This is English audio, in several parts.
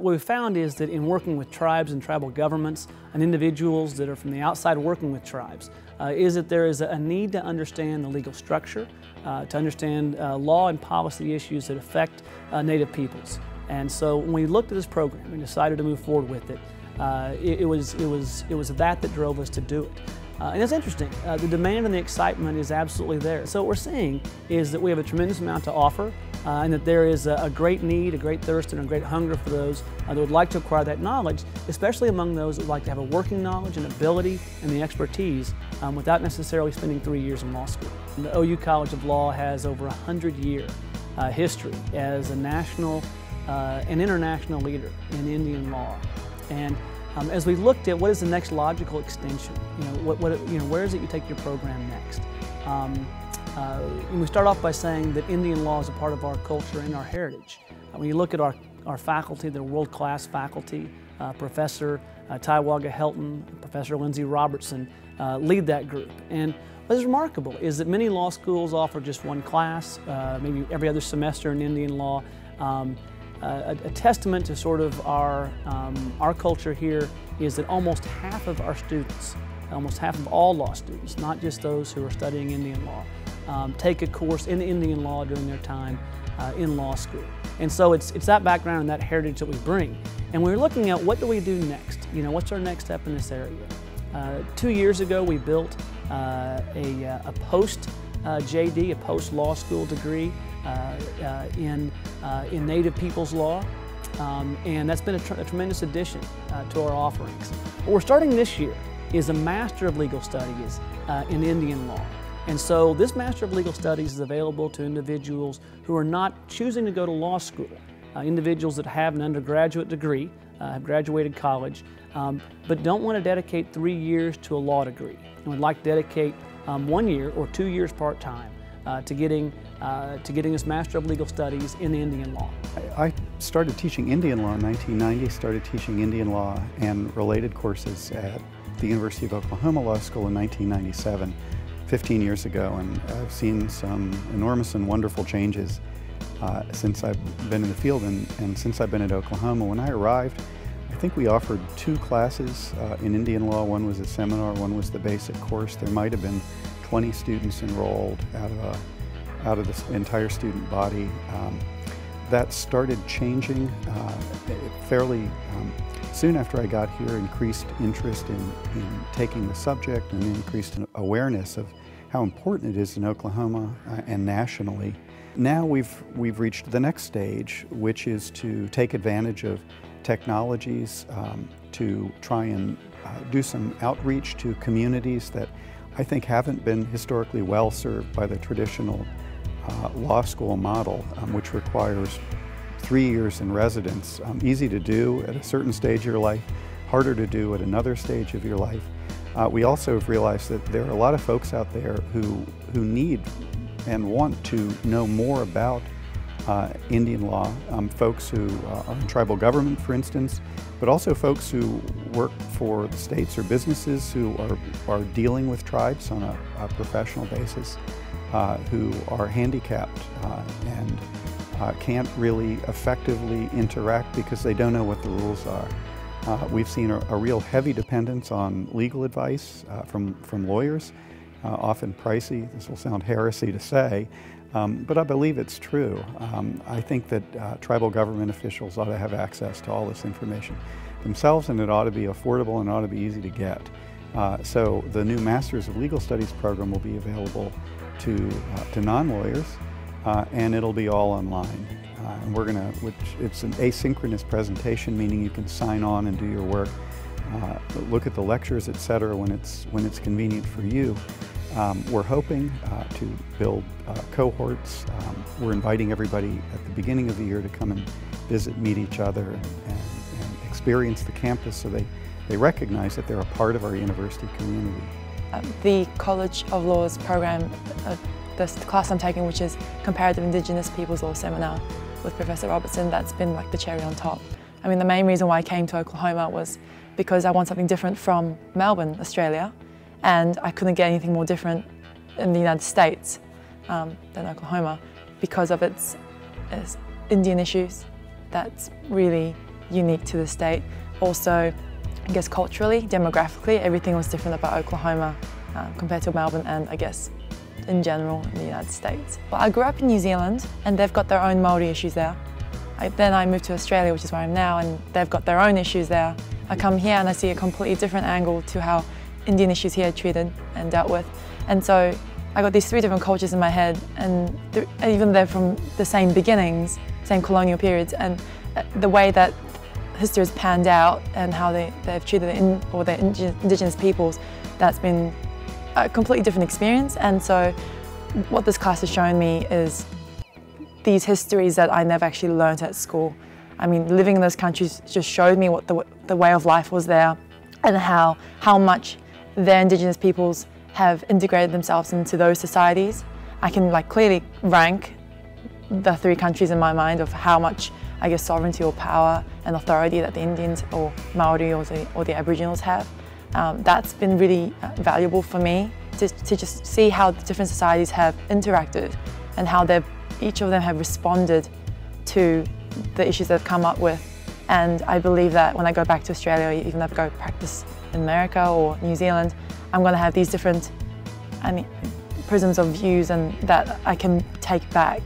What we found is that in working with tribes and tribal governments and individuals that are from the outside working with tribes, is that there is a need to understand the legal structure, to understand law and policy issues that affect Native peoples. And so when we looked at this program and decided to move forward with it, it was that drove us to do it. And it's interesting, the demand and the excitement is absolutely there. So what we're seeing is that we have a tremendous amount to offer, and that there is a great need, a great thirst, and a great hunger for those that would like to acquire that knowledge, especially among those that would like to have a working knowledge and ability and the expertise without necessarily spending 3 years in law school. And the OU College of Law has over 100-year history as a national and international leader in Indian law. And as we looked at what is the next logical extension, where is it you take your program next? And we start off by saying that Indian law is a part of our culture and our heritage. When you look at our faculty, they're world-class faculty. Professor Taiwaga Helton, Professor Lindsay Robertson lead that group. And what is remarkable is that many law schools offer just one class, maybe every other semester in Indian law. A testament to sort of our culture here is that almost half of our students, almost half of all law students, not just those who are studying Indian law, take a course in Indian law during their time in law school. And so it's that background and that heritage that we bring. And we're looking at what do we do next? What's our next step in this area? 2 years ago we built a post-JD, a post-law school degree in Native people's law, and that's been a tremendous addition to our offerings. What we're starting this year is a Master of Legal Studies in Indian law. And so this Master of Legal Studies is available to individuals who are not choosing to go to law school, individuals that have an undergraduate degree, have graduated college, but don't want to dedicate 3 years to a law degree and would like to dedicate 1 year or 2 years part-time to getting this Master of Legal Studies in Indian law. I started teaching Indian law in 1990, started teaching Indian law and related courses at the University of Oklahoma Law School in 1997, 15 years ago, and I've seen some enormous and wonderful changes since I've been in the field and since I've been at Oklahoma. When I arrived, I think we offered 2 classes in Indian law. One was a seminar, one was the basic course. There might have been 20 students enrolled out of the entire student body. That started changing fairly soon after I got here. Increased interest in taking the subject and increased awareness of how important it is in Oklahoma and nationally. Now we've reached the next stage, which is to take advantage of technologies to try and do some outreach to communities that I think haven't been historically well served by the traditional law school model, which requires 3 years in residence. Easy to do at a certain stage of your life, harder to do at another stage of your life. We also have realized that there are a lot of folks out there who need and want to know more about Indian law, folks who are in tribal government, for instance, but also folks who work for the states or businesses who are dealing with tribes on a professional basis, who are handicapped and can't really effectively interact because they don't know what the rules are. We've seen a real heavy dependence on legal advice from lawyers, often pricey. This will sound heresy to say, but I believe it's true. I think that tribal government officials ought to have access to all this information themselves, and it ought to be affordable and ought to be easy to get. So the new Masters of Legal Studies program will be available to non-lawyers, and it'll be all online. And we're gonna, it's an asynchronous presentation, meaning you can sign on and do your work, look at the lectures, etc., when it's convenient for you. We're hoping to build cohorts. We're inviting everybody at the beginning of the year to come and visit, meet each other, and experience the campus so they recognize that they're a part of our university community. The College of Law's program, this class I'm taking, which is Comparative Indigenous Peoples Law Seminar with Professor Robertson, that's been like the cherry on top. I mean, the main reason why I came to Oklahoma was because I want something different from Melbourne, Australia, and I couldn't get anything more different in the United States than Oklahoma because of its Indian issues. That's really unique to the state. Also, I guess culturally, demographically, everything was different about Oklahoma compared to Melbourne and I guess in general in the United States. But I grew up in New Zealand and they've got their own Māori issues there. Then I moved to Australia, which is where I am now, and they've got their own issues there. I come here and I see a completely different angle to how Indian issues here are treated and dealt with. And so I got these three different cultures in my head, and even they're from the same beginnings, same colonial periods, and the way that history has panned out and how they've treated the indigenous peoples, that's been a completely different experience. And so what this class has shown me is these histories that I never actually learnt at school. I mean, living in those countries just showed me what the way of life was there, and how much their indigenous peoples have integrated themselves into those societies. I can clearly rank the three countries in my mind of how much, I guess, sovereignty or power and authority that the Indians or Maori or the Aboriginals have. That's been really valuable for me to just see how the different societies have interacted and how each of them have responded to the issues they've come up with. And I believe that when I go back to Australia, even if I go practice in America or New Zealand, I'm going to have these different prisms of views and that I can take back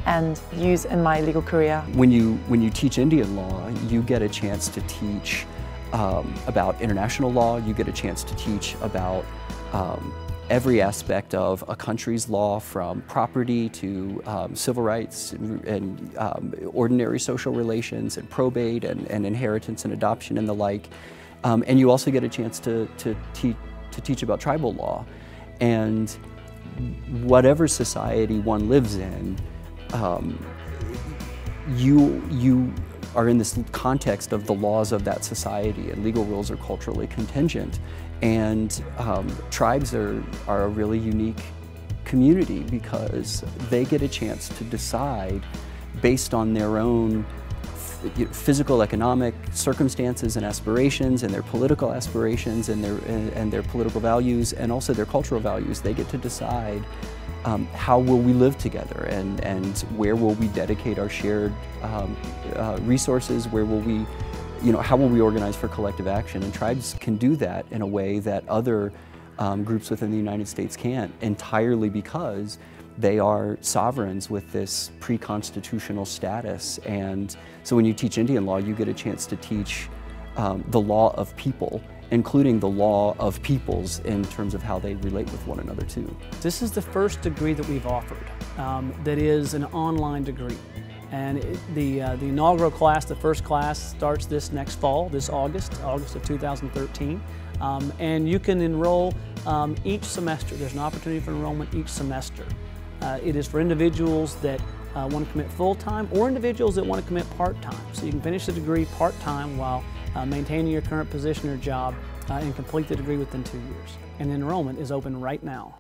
and use in my legal career. When you teach Indian law, you get a chance to teach about international law. You get a chance to teach about every aspect of a country's law, from property to civil rights and ordinary social relations and probate and inheritance and adoption and the like. And you also get a chance to teach about tribal law. And whatever society one lives in, you are in this context of the laws of that society, and legal rules are culturally contingent. And tribes are a really unique community because they get a chance to decide based on their own physical, economic circumstances and aspirations, and their political aspirations and their political values, and also their cultural values. They get to decide how will we live together, and where will we dedicate our shared resources, where will we, how will we organize for collective action? And tribes can do that in a way that other groups within the United States can't, entirely because they are sovereigns with this pre-constitutional status. And so when you teach Indian law, you get a chance to teach the law of people, including the law of peoples in terms of how they relate with one another too. This is the first degree that we've offered that is an online degree. And the inaugural class, the first class, starts this next fall, this August of 2013. And you can enroll each semester. There's an opportunity for enrollment each semester. It is for individuals that want to commit full-time or individuals that want to commit part-time. So you can finish the degree part-time while maintaining your current position or job and complete the degree within 2 years. And enrollment is open right now.